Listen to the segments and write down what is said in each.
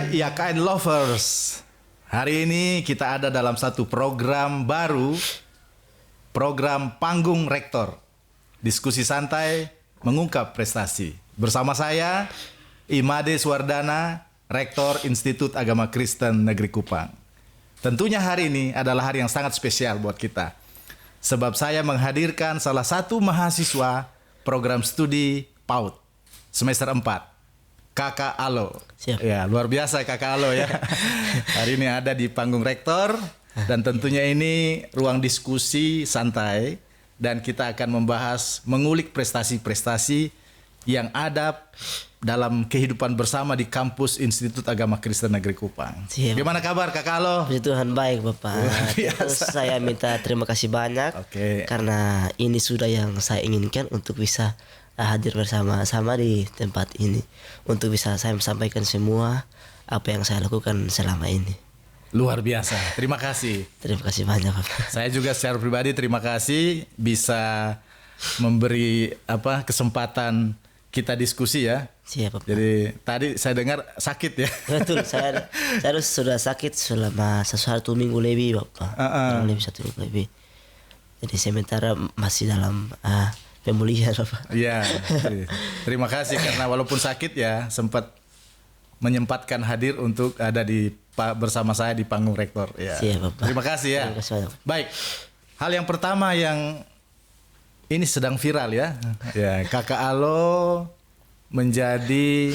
Hai IAKN Lovers. Hari ini kita ada dalam satu program baru, program Panggung Rektor. Diskusi santai mengungkap prestasi. Bersama saya Imade Swardana, Rektor Institut Agama Kristen Negeri Kupang. Tentunya hari ini adalah hari yang sangat spesial buat kita. Sebab saya menghadirkan salah satu mahasiswa program studi PAUD semester 4. Kakak Alo. Siap. Ya, luar biasa Kakak Alo ya. Hari ini ada di panggung rektor dan tentunya ini ruang diskusi santai dan kita akan membahas mengulik prestasi-prestasi yang ada dalam kehidupan bersama di kampus Institut Agama Kristen Negeri Kupang. Siap. Gimana kabar Kakak Alo? Puji Tuhan baik Bapak. Terus saya minta terima kasih banyak karena ini sudah yang saya inginkan untuk bisa hadir bersama-sama di tempat ini, untuk bisa saya sampaikan semua apa yang saya lakukan selama ini. Luar biasa. Terima kasih. Terima kasih banyak Bapak. Saya juga secara pribadi terima kasih bisa memberi kesempatan kita diskusi ya. Siap Bapak. Jadi tadi saya dengar sakit ya. Betul, saya sudah sakit selama 1 minggu lebih Bapak. Kurang lebih 1 minggu lebih. Jadi sementara masih dalam pemulihan Bapak. Iya. Terima kasih karena walaupun sakit ya sempat menyempatkan hadir untuk ada bersama saya di panggung rektor. Ya. Siap Bapak. Terima kasih ya. Terima kasih banyak. Baik. Hal yang pertama yang ini sedang viral ya. Ya, Kakak Alo menjadi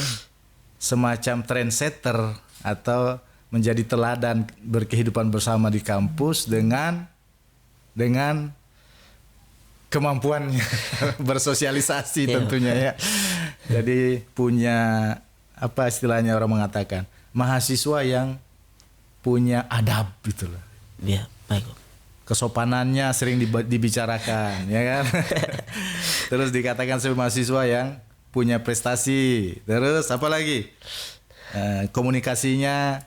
semacam trendsetter atau menjadi teladan berkehidupan bersama di kampus dengan kemampuannya bersosialisasi tentunya ya. Jadi punya apa istilahnya orang mengatakan mahasiswa yang punya adab gitu loh. Ya, baik. Kesopanannya sering dibicarakan ya kan. Terus dikatakan sebagai mahasiswa yang punya prestasi. Terus apa lagi? Komunikasinya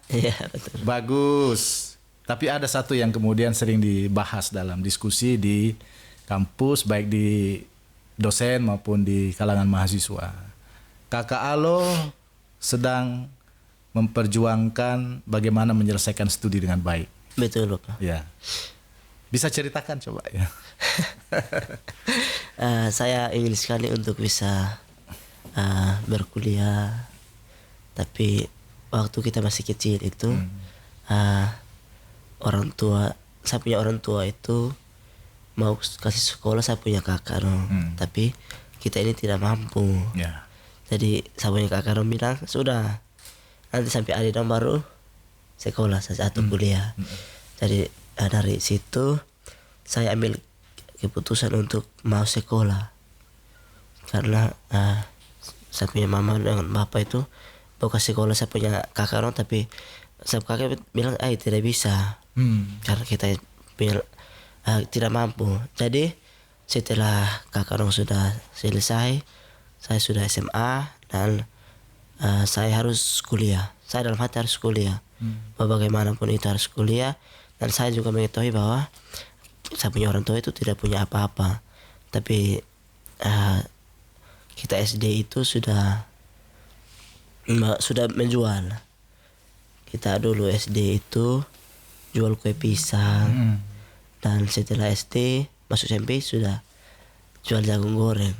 bagus. Tapi ada satu yang kemudian sering dibahas dalam diskusi di kampus, baik di dosen maupun di kalangan mahasiswa. Kakak Alo sedang memperjuangkan bagaimana menyelesaikan studi dengan baik. Betul Bapak. Ya. Bisa ceritakan coba ya. Saya ingin sekali untuk bisa berkuliah, tapi waktu kita masih kecil itu saya punya orang tua itu mau kasih sekolah saya punya kakak tapi kita ini tidak mampu. Jadi saya punya kakak bilang sudah nanti sampai ada dong baru sekolah saja atau kuliah. Jadi dari situ saya ambil keputusan untuk mau sekolah karena saya punya mama dengan bapak itu bukan sekolah saya punya kakak tapi saya kakak bilang tidak bisa karena kita tidak mampu. Jadi setelah kakak sudah selesai, saya sudah SMA dan saya harus kuliah. Saya dalam hati harus kuliah. Bagaimanapun itu harus kuliah. Dan saya juga mengetahui bahwa saya punya orang tua itu tidak punya apa-apa. Tapi kita SD itu sudah menjual. Kita dulu SD itu jual kue pisang. Dan setelah SD masuk SMP sudah jual jagung goreng.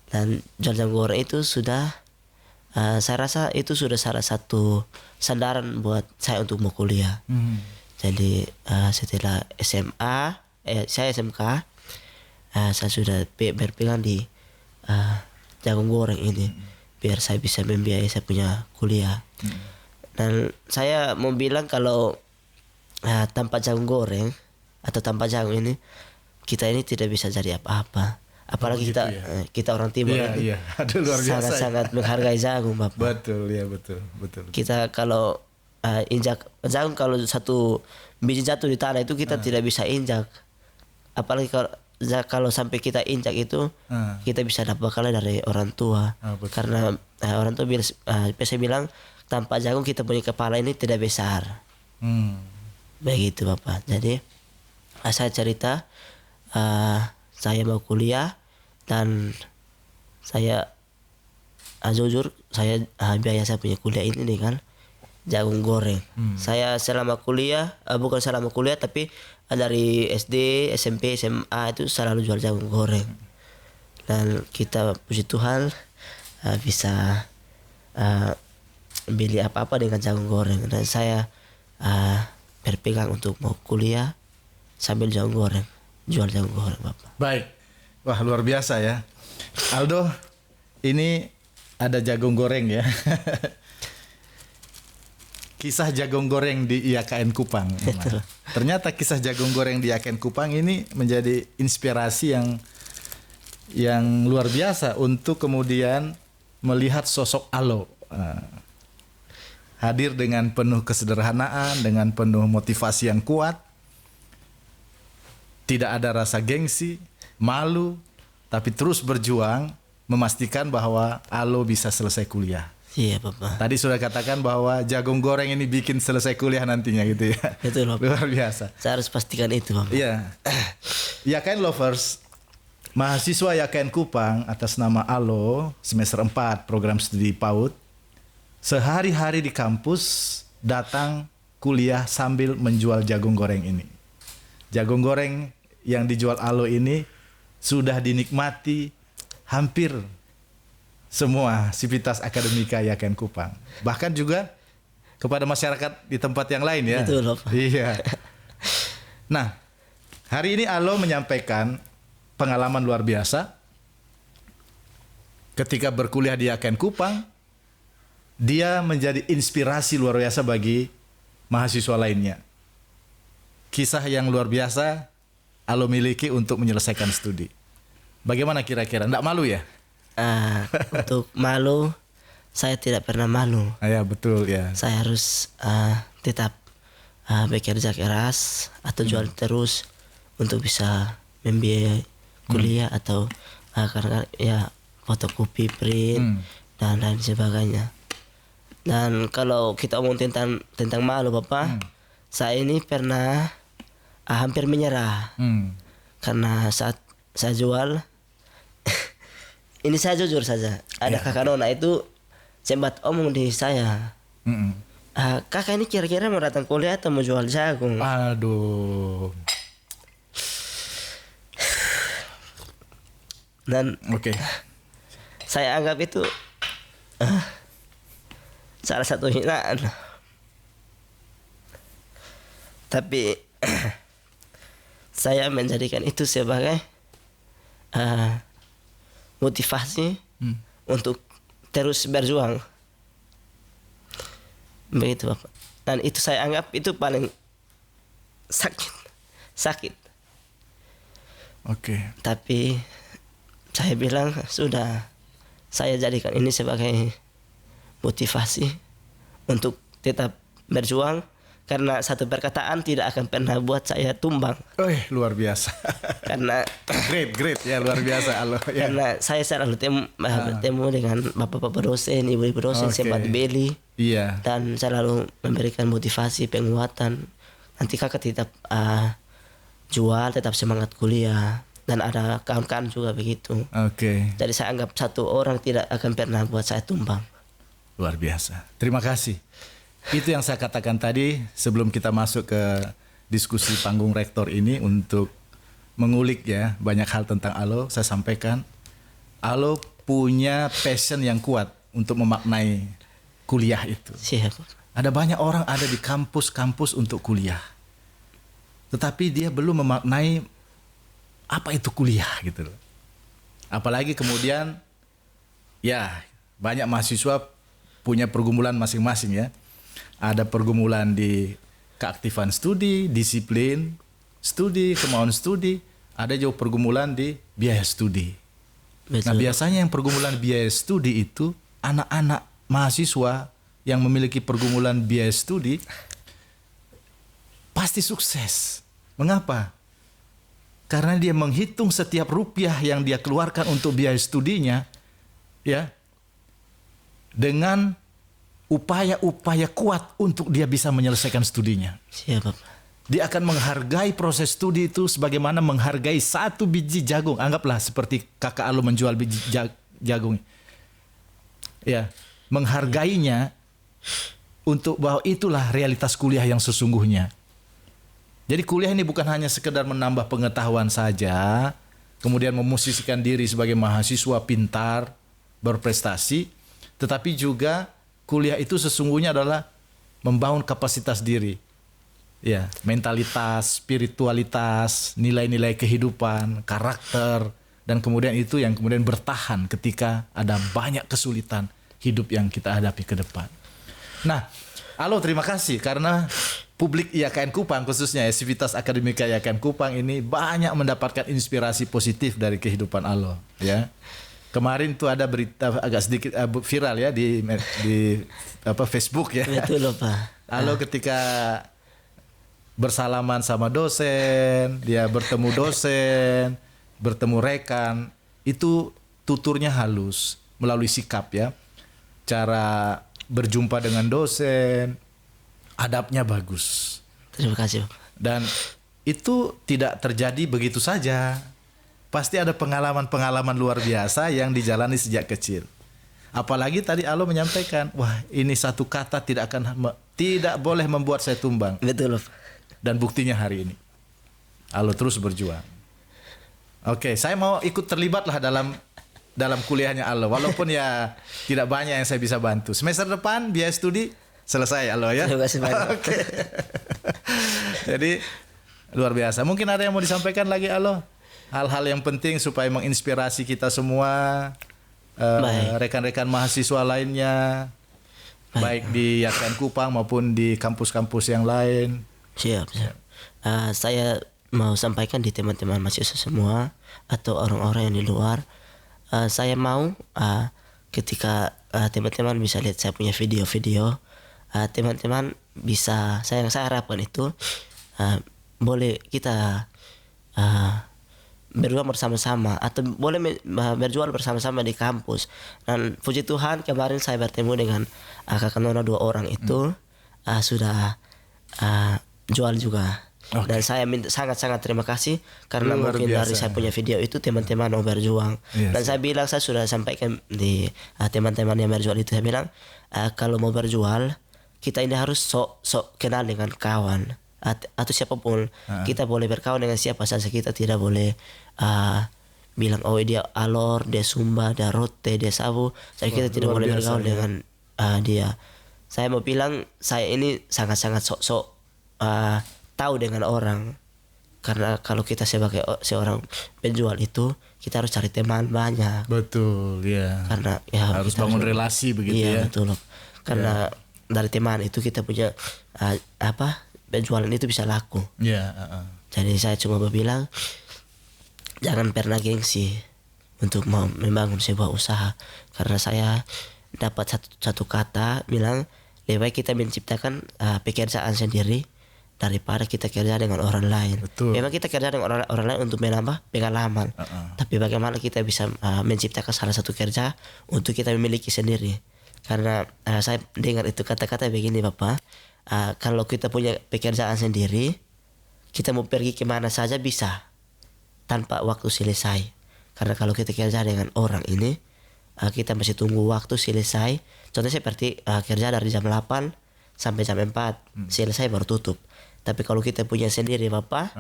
Dan jual jagung goreng itu sudah saya rasa itu sudah salah satu sandaran buat saya untuk mau kuliah. Jadi setelah SMA saya SMK saya sudah berpegang di jagung goreng ini biar saya bisa membiayai saya punya kuliah. Dan saya mau bilang kalau tanpa jagung goreng atau tanpa jagung ini kita ini tidak bisa jadi apa-apa. Apalagi kita orang timur itu luar biasa, sangat menghargai jagung Bapak. Betul ya, betul. Kita kalau injak jagung, kalau satu biji jatuh di tanah itu kita tidak bisa injak. Apalagi kalau sampai kita injak itu kita bisa dapat bekal dari orang tua. Karena orang tua biasa bilang tanpa jagung kita punya kepala ini tidak besar. Begitu Bapak. Jadi saya cerita saya mau kuliah dan saya jujur saya biaya saya punya kuliah ini kan jagung goreng. Saya selama kuliah, bukan selama kuliah tapi dari SD, SMP, SMA itu selalu jual jagung goreng. Dan kita puji Tuhan bisa beli apa-apa dengan jagung goreng. Dan saya berpegang untuk mau kuliah sambil jagung goreng, jual jagung goreng Bapak. Baik, wah luar biasa ya. Aldo, ini ada jagung goreng ya. Kisah jagung goreng di IAKN Kupang. Nah, ternyata kisah jagung goreng di IAKN Kupang ini menjadi inspirasi yang luar biasa untuk kemudian melihat sosok Alo. Hadir dengan penuh kesederhanaan, dengan penuh motivasi yang kuat. Tidak ada rasa gengsi, malu, tapi terus berjuang memastikan bahwa Alo bisa selesai kuliah. Iya Bapak. Tadi sudah katakan bahwa jagung goreng ini bikin selesai kuliah nantinya gitu ya. Betul Bapak. Luar biasa. Saya harus pastikan itu Bapak. Iya. IAKN Lovers, mahasiswa IAKN Kupang atas nama Alo, semester 4 program studi PAUD, sehari-hari di kampus datang kuliah sambil menjual jagung goreng ini. Jagung goreng yang dijual Alo ini sudah dinikmati hampir semua sivitas akademika IAKN Kupang. Bahkan juga kepada masyarakat di tempat yang lain ya. Betul Bapak. Iya. Nah, hari ini Alo menyampaikan pengalaman luar biasa ketika berkuliah di IAKN Kupang. Dia menjadi inspirasi luar biasa bagi mahasiswa lainnya. Kisah yang luar biasa Alo miliki untuk menyelesaikan studi. Bagaimana kira-kira? Nggak malu ya? Untuk malu, saya tidak pernah malu. Ya betul ya. Saya harus tetap bekerja keras atau jual terus untuk bisa membiayai kuliah atau karena ya fotokopi, print dan lain sebagainya. Dan kalau kita omong tentang malu Bapak, saya ini pernah hampir menyerah karena saat saya jual. Ini saya jujur saja. Ada kakak nona itu sempat omong di saya. Kakak ini kira-kira mau datang kuliah atau mau jual jagung? Aduh. Dan Oke. saya anggap itu salah satu hinaan. Tapi saya menjadikan itu sebagai motivasi untuk terus berjuang. Begitu Bapak. Dan itu saya anggap itu paling sakit. Oke. Tapi saya bilang sudah, saya jadikan ini sebagai motivasi untuk tetap berjuang. Karena satu perkataan tidak akan pernah buat saya tumbang. Luar biasa. Karena great ya, luar biasa Alo. Ya. Karena saya selalu bertemu dengan bapak-bapak dosen, ibu-ibu dosen, sempat beli. Iya. Dan selalu memberikan motivasi, penguatan. Nanti kakak tetap jual, tetap semangat kuliah. Dan ada kawan-kawan juga begitu. Oke. Jadi saya anggap satu orang tidak akan pernah buat saya tumbang. Luar biasa. Terima kasih. Itu yang saya katakan tadi sebelum kita masuk ke diskusi panggung rektor ini untuk mengulik ya banyak hal tentang Alo. Saya sampaikan Alo punya passion yang kuat untuk memaknai kuliah itu. Siapa? Ada banyak orang ada di kampus-kampus untuk kuliah, tetapi dia belum memaknai apa itu kuliah gitu loh. Apalagi kemudian ya banyak mahasiswa punya pergumulan masing-masing ya. Ada pergumulan di keaktifan studi, disiplin studi, kemauan studi. Ada juga pergumulan di biaya studi. Betul. Nah biasanya yang pergumulan biaya studi itu anak-anak mahasiswa yang memiliki pergumulan biaya studi pasti sukses. Mengapa? Karena dia menghitung setiap rupiah yang dia keluarkan untuk biaya studinya ya dengan upaya-upaya kuat untuk dia bisa menyelesaikan studinya. Siapa? Dia akan menghargai proses studi itu sebagaimana menghargai satu biji jagung. Anggaplah seperti kakak Alo menjual biji jagung. Ya, menghargainya untuk bahwa itulah realitas kuliah yang sesungguhnya. Jadi kuliah ini bukan hanya sekedar menambah pengetahuan saja, kemudian memosisikan diri sebagai mahasiswa pintar, berprestasi, tetapi juga kuliah itu sesungguhnya adalah membangun kapasitas diri. Ya, mentalitas, spiritualitas, nilai-nilai kehidupan, karakter, dan kemudian itu yang kemudian bertahan ketika ada banyak kesulitan hidup yang kita hadapi ke depan. Nah, Alo terima kasih karena publik IAKN Kupang khususnya Sivitas Akademika IAKN Kupang ini banyak mendapatkan inspirasi positif dari kehidupan Alo, ya. Kemarin tuh ada berita agak sedikit viral ya di Facebook ya. Betul loh Pak. Alo ketika bersalaman sama dosen, dia bertemu dosen, bertemu rekan, itu tuturnya halus melalui sikap ya. Cara berjumpa dengan dosen, adabnya bagus. Terima kasih. Dan itu tidak terjadi begitu saja. Pasti ada pengalaman-pengalaman luar biasa yang dijalani sejak kecil. Apalagi tadi Alo menyampaikan, wah ini satu kata tidak boleh membuat saya tumbang. Betul. Dan buktinya hari ini, Alo terus berjuang. Oke, saya mau ikut terlibat lah dalam kuliahnya Alo, walaupun ya tidak banyak yang saya bisa bantu. Semester depan biaya studi selesai Alo ya. Terima kasih banyak. Oke. Jadi luar biasa. Mungkin ada yang mau disampaikan lagi Alo? Hal-hal yang penting supaya menginspirasi kita semua, rekan-rekan mahasiswa lainnya, baik di IAKN Kupang maupun di kampus-kampus yang lain. Siap. Saya mau sampaikan di teman-teman mahasiswa semua atau orang-orang yang di luar. Saya mau ketika teman-teman bisa lihat saya punya video-video, teman-teman bisa, saya harapkan itu boleh kita berjuang bersama-sama atau boleh berjuang bersama-sama di kampus. Dan puji Tuhan kemarin saya bertemu dengan kakak Nona 2 orang itu sudah jual juga. Okay. Dan saya sangat-sangat terima kasih karena luar mungkin biasa. Dari saya punya video itu teman-teman mau berjuang. Yes. Dan saya bilang, saya sudah sampaikan di teman-teman yang berjual itu, saya bilang kalau mau berjual kita ini harus sok kenal dengan kawan atau siapapun. Kita boleh berkawan dengan siapa saja, kita tidak boleh bilang oh dia Alor, dia Sumba, dia Rote, dia Sabu. Jadi kita tidak boleh bergaul dengan dia. Saya mau bilang saya ini sangat-sangat sok tahu dengan orang, karena kalau kita sebagai seorang penjual itu kita harus cari teman banyak. Betul ya. Karena ya harus bangun relasi begitu ya. Iya betul. Karena dari teman itu kita punya penjualan itu bisa laku. Iya. Jadi saya cuma bilang jangan pernah gengsi untuk mau membangun sebuah usaha, karena saya dapat satu kata bilang lebih baik kita menciptakan pekerjaan sendiri daripada kita kerja dengan orang lain. Betul. Memang kita kerja dengan orang lain untuk menambah pengalaman. Tapi bagaimana kita bisa menciptakan salah satu kerja untuk kita memiliki sendiri. Karena saya dengar itu kata-kata begini Bapak, kalau kita punya pekerjaan sendiri, kita mau pergi kemana saja bisa tanpa waktu selesai. Karena kalau kita kerja dengan orang ini, kita masih tunggu waktu selesai. Contohnya seperti kerja dari jam 8 sampai jam 4, selesai baru tutup. Tapi kalau kita punya sendiri Bapak,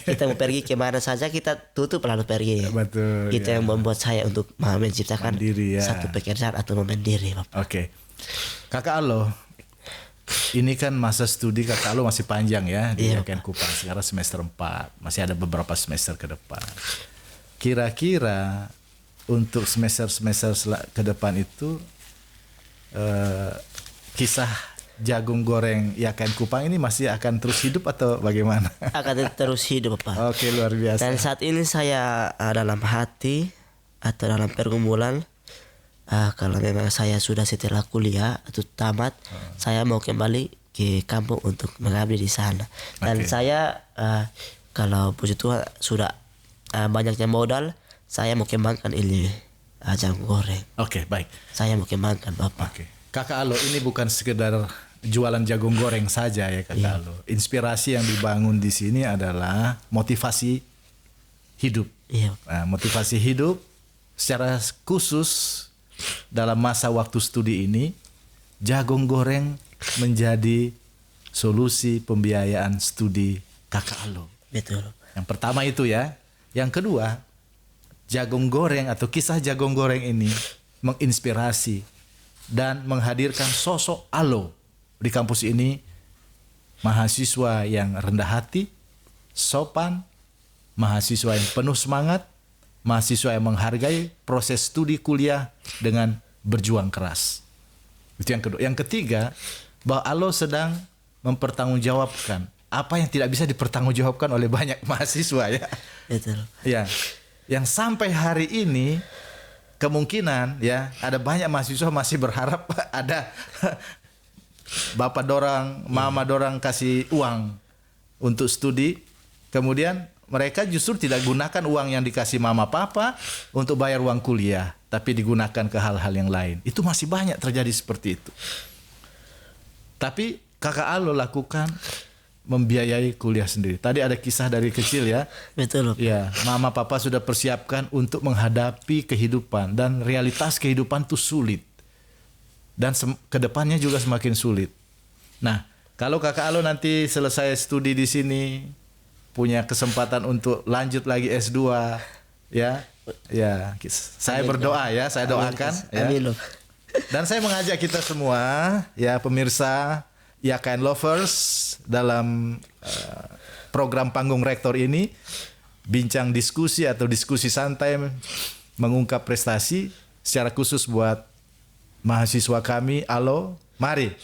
kita mau pergi kemana saja kita tutup lalu pergi. Betul. Itu yang membuat saya untuk menciptakan mandiri, satu pekerjaan atau mandiri Bapak. Oke. Kakak Alo, ini kan masa studi Kakak Alo masih panjang ya di IAKN Kupang. Sekarang semester 4, masih ada beberapa semester ke depan. Kira-kira untuk semester-semester ke depan itu kisah jagung goreng IAKN Kupang ini masih akan terus hidup atau bagaimana? Akan terus hidup Pak. Oke, luar biasa. Dan saat ini saya dalam hati atau dalam pergumulan, kalau memang saya sudah setelah kuliah atau tamat, saya mau kembali ke kampung untuk mengabdi di sana. Dan saya kalau puji Tuhan sudah banyaknya modal, saya mau kembangkan ini jagung goreng. Oke, baik. Saya mau kembangkan Bapak. Oke. Kakak Alo, ini bukan sekedar jualan jagung goreng saja ya Kakak Alo. Inspirasi yang dibangun di sini adalah motivasi hidup. Iya. Nah, motivasi hidup secara khusus dalam masa waktu studi ini, jagung goreng menjadi solusi pembiayaan studi Kakak Alo. Betul. Yang pertama itu ya. Yang kedua, jagung goreng atau kisah jagung goreng ini menginspirasi dan menghadirkan sosok Alo di kampus ini, mahasiswa yang rendah hati, sopan, mahasiswa yang penuh semangat, mahasiswa yang menghargai proses studi kuliah dengan berjuang keras. Itu yang kedua. Yang ketiga, bahwa Alo sedang mempertanggungjawabkan apa yang tidak bisa dipertanggungjawabkan oleh banyak mahasiswa ya. Betul. Ya. Yang sampai hari ini kemungkinan ya ada banyak mahasiswa masih berharap ada bapak dorang, mama dorang kasih uang untuk studi, kemudian mereka justru tidak gunakan uang yang dikasih mama papa untuk bayar uang kuliah, tapi digunakan ke hal-hal yang lain. Itu masih banyak terjadi seperti itu. Tapi Kakak Alo lakukan membiayai kuliah sendiri. Tadi ada kisah dari kecil ya. Betul. Ya, mama papa sudah persiapkan untuk menghadapi kehidupan, dan realitas kehidupan itu sulit. Dan kedepannya juga semakin sulit. Nah, kalau Kakak Alo nanti selesai studi di sini, punya kesempatan untuk lanjut lagi S2, ya, saya berdoa ya, saya doakan. Amin. Ya. Dan saya mengajak kita semua, ya pemirsa IAKN Lovers, dalam program Panggung Rektor ini, bincang diskusi atau diskusi santai mengungkap prestasi, secara khusus buat mahasiswa kami Alo. Mari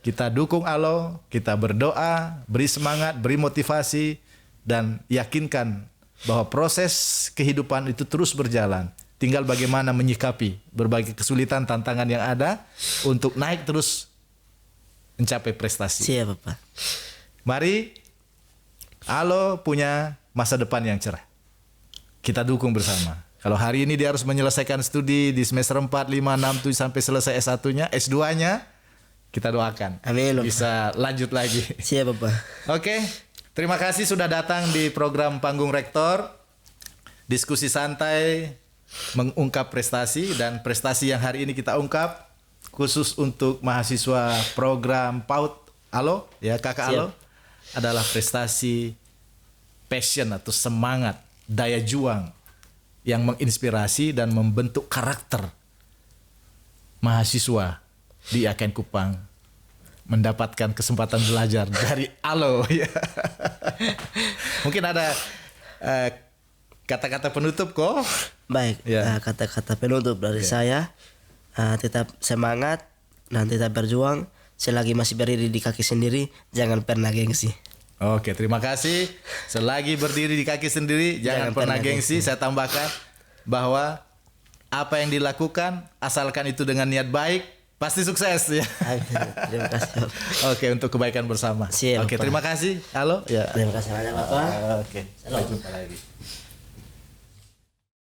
kita dukung Alo, kita berdoa, beri semangat, beri motivasi, dan yakinkan bahwa proses kehidupan itu terus berjalan. Tinggal bagaimana menyikapi berbagai kesulitan, tantangan yang ada untuk naik terus mencapai prestasi. Siap, Bapak. Mari Alo punya masa depan yang cerah. Kita dukung bersama. Kalau hari ini dia harus menyelesaikan studi di semester 4, 5, 6, 7 sampai selesai S1-nya, S2-nya, kita doakan. Amin. Bisa lanjut lagi. Siap, Bapak. Oke, terima kasih sudah datang di program Panggung Rektor. Diskusi santai mengungkap prestasi, dan prestasi yang hari ini kita ungkap khusus untuk mahasiswa program PAUD Alo, ya Kakak Alo, adalah prestasi passion atau semangat, daya juang yang menginspirasi dan membentuk karakter mahasiswa di IAKN Kupang mendapatkan kesempatan belajar dari Alo. Ya. Mungkin ada kata-kata penutup kok. Baik, kata-kata penutup dari saya, tetap semangat dan tetap berjuang. Selagi masih berdiri di kaki sendiri, jangan pernah gengsi. Oke, terima kasih. Selagi berdiri di kaki sendiri, jangan pernah gengsi. Saya tambahkan bahwa apa yang dilakukan, asalkan itu dengan niat baik, pasti sukses ya. Terima kasih. Oke, untuk kebaikan bersama. Siap, Oke, Bapak. terima kasih. Halo. Ya. Terima kasih banyak, Bapak. Oke. Sampai jumpa lagi.